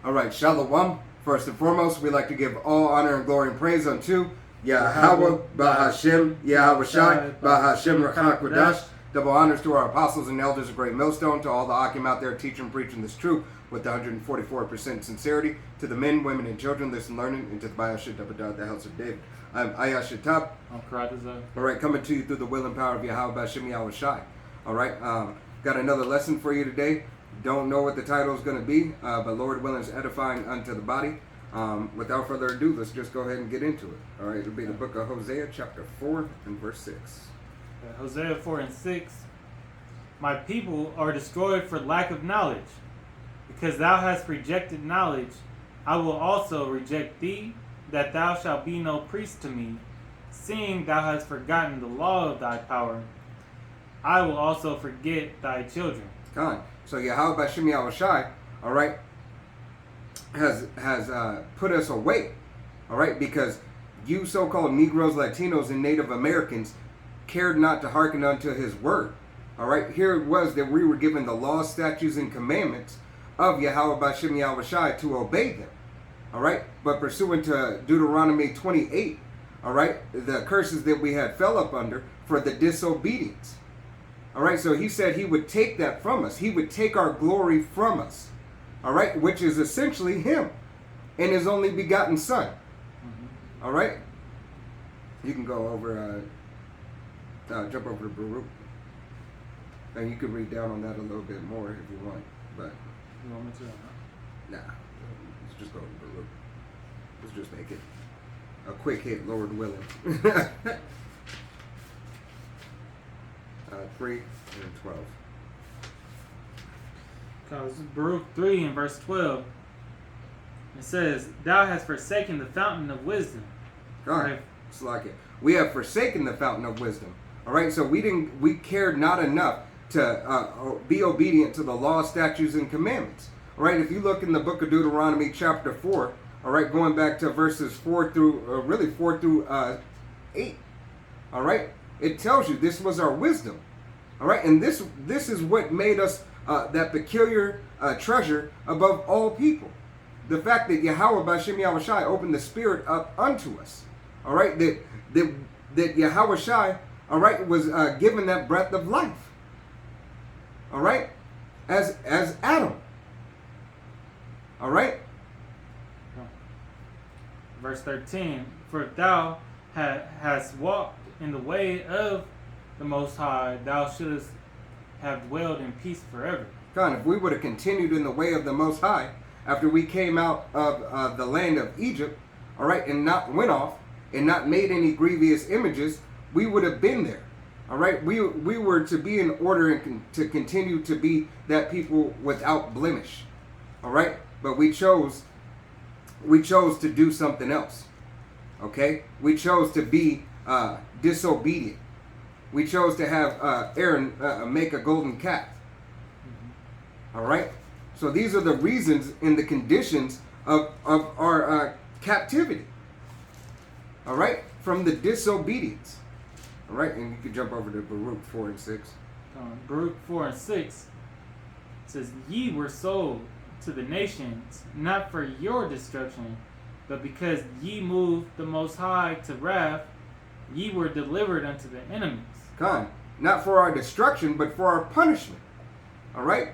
All right, Shalom. First and foremost, we like to give all honor and glory and praise unto Yahweh, Bahashem, Yahweh Shai, Bahashem, Rachak Kodash. Double honors to our apostles and elders of Great Millstone, to all the Akim out there teaching and preaching this truth with 144% sincerity, to the men, women, and children listening, learning, and to the Bayashit Dabadad, the house of David. I'm Ayashitab. I'm Karatazah. All right, coming to you through the will and power of Yahweh, Bahashem, Yahweh Shai. All right, got another lesson for you today. Don't know what the title is going to be, but Lord willing is edifying unto the body. Without further ado, let's just go ahead and get into it. All right, it'll be the book of Hosea, chapter 4 and verse 6. Hosea 4 and 6. My people are destroyed for lack of knowledge. Because thou hast rejected knowledge, I will also reject thee, that thou shalt be no priest to me. Seeing thou hast forgotten the law of thy power, I will also forget thy children. Con. So Yahweh Bashem Yahweh Shai, all right, has put us away, all right, because you so-called Negroes, Latinos, and Native Americans cared not to hearken unto his word. All right, here it was that we were given the laws, statutes, and commandments of Yahweh Bashem Yahweh Shai to obey them. All right, but pursuant to Deuteronomy 28, all right, the curses that we had fell up under for the disobedience. All right, so he said he would take that from us. He would take our glory from us. All right, which is essentially him and his only begotten son. All right, you can go over, jump over to Baruch. And you can read down on that a little bit more if you want. But You want me to? nah, let's just go to Baruch. Let's just make it a quick hit, Lord willing. 3 and 12. Because Baruch 3 and verse 12, it says, thou hast forsaken the fountain of wisdom. All right, it's like it. We have forsaken the fountain of wisdom. All right, so we cared not enough to be obedient to the law, statutes, and commandments. All right, if you look in the book of Deuteronomy chapter 4, all right, going back to verses 4 through 8, all right, it tells you this was our wisdom. All right, and this is what made us that peculiar treasure above all people. The fact that Yahweh Bashem Yahweh Shai opened the spirit up unto us. All right, that Yahweh Shai, all right, was given that breath of life. All right, as Adam. All right. Verse 13, for if thou hast walked in the way of the Most High, thou shouldest have dwelled in peace forever. God, if we would have continued in the way of the Most High after we came out of the land of Egypt, all right, and not went off and not made any grievous images, we would have been there. All right, we were to be in order and to continue to be that people without blemish. All right, but we chose to do something else. Okay, we chose to be disobedient. We chose to have Aaron make a golden calf. All right, so these are the reasons and the conditions of our captivity. All right, from the disobedience. All right, and you can jump over to Baruch 4 and 6. Baruch 4 and 6 says, ye were sold to the nations, not for your destruction, but because ye moved the Most High to wrath, ye were delivered unto the enemies. Con, not for our destruction, but for our punishment. All right,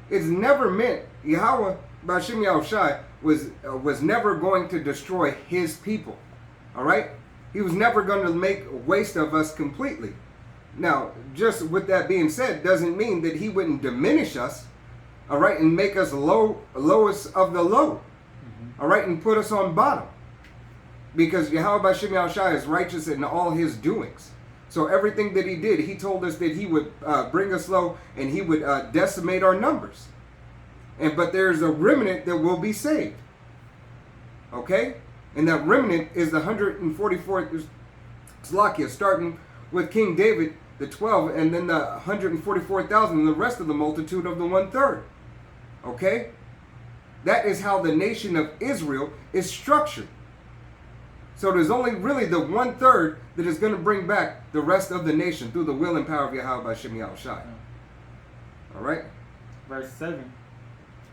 it's never meant Yahweh Bashem Yahweh Shai was never going to destroy his people. All right, he was never going to make waste of us completely. Now, just with that being said, doesn't mean that he wouldn't diminish us. All right, and make us lowest of the low. All right, and put us on bottom. Because Yahweh Bashem Yahweh Shai is righteous in all his doings. So everything that he did, he told us that he would bring us low and he would decimate our numbers. But there's a remnant that will be saved. Okay? And that remnant is the 144th Slakia, starting with King David, the 12, and then the 144,000, and the rest of the multitude of the 1/3. Okay? That is how the nation of Israel is structured. So there's only really the 1/3 that is going to bring back the rest of the nation through the will and power of Yahweh Bashem Yahweh Shai. All right? Verse 7.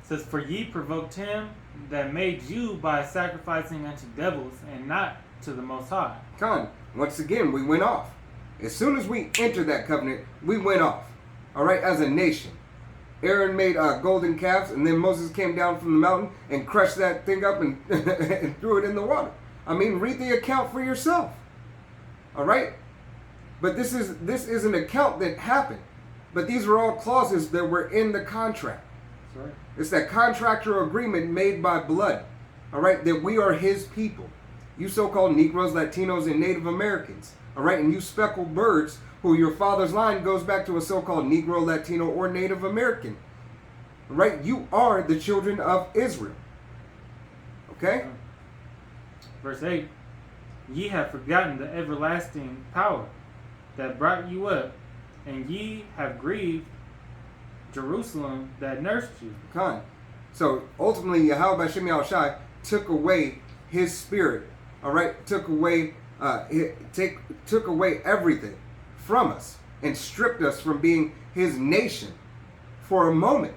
says, "For ye provoked him that made you by sacrificing unto devils and not to the Most High." Con, once again, we went off. As soon as we entered that covenant, we went off. All right, as a nation. Aaron made golden calves, and then Moses came down from the mountain and crushed that thing up and, and threw it in the water. I mean, read the account for yourself. All right? But this is an account that happened. But these are all clauses that were in the contract. Sorry. It's that contractual agreement made by blood. All right? That we are his people. You so-called Negroes, Latinos, and Native Americans. All right? And you speckled birds who your father's line goes back to a so-called Negro, Latino, or Native American. Right? You are the children of Israel. Okay? Verse 8, "Ye have forgotten the everlasting power that brought you up, and ye have grieved Jerusalem that nursed you." Con. So ultimately, Yahweh B'Shem Yahushai took away his spirit. All right? Took away everything from us and stripped us from being his nation for a moment.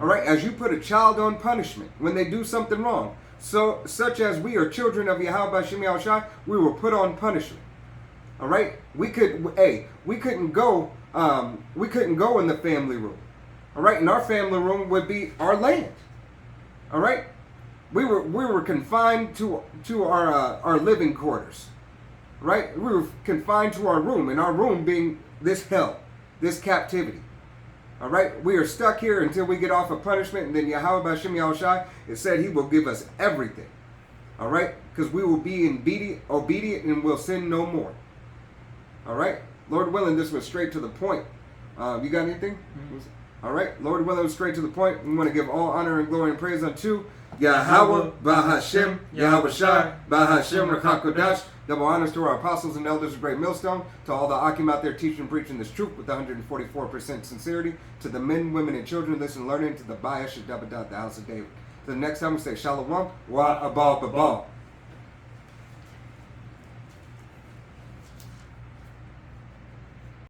All right, as you put a child on punishment when they do something wrong, so such as we are children of Yahweh B'Shem Yahushai, we were put on punishment. All right, we couldn't go in the family room. All right, and our family room would be our land. All right, we were confined to our living quarters. Right? We were confined to our room, and our room being this hell, this captivity. All right? We are stuck here until we get off of punishment, and then Yahweh B'Shem Yahushai, it said he will give us everything. All right? Because we will be obedient and will sin no more. All right? Lord willing, this was straight to the point. You got anything? Mm-hmm. All right? Lord willing, straight to the point. We want to give all honor and glory and praise unto Yahweh B'Hashem, Yahweh Shai, B'Hashem Rakakodash. Double honors to our apostles and elders of Great Millstone, to all the Akim out there teaching and preaching this truth with 144% sincerity, to the men, women, and children listening, learning, to the Bayash Dabadat, the house of David. To the next time we say Shalom, Wa Abal Babal.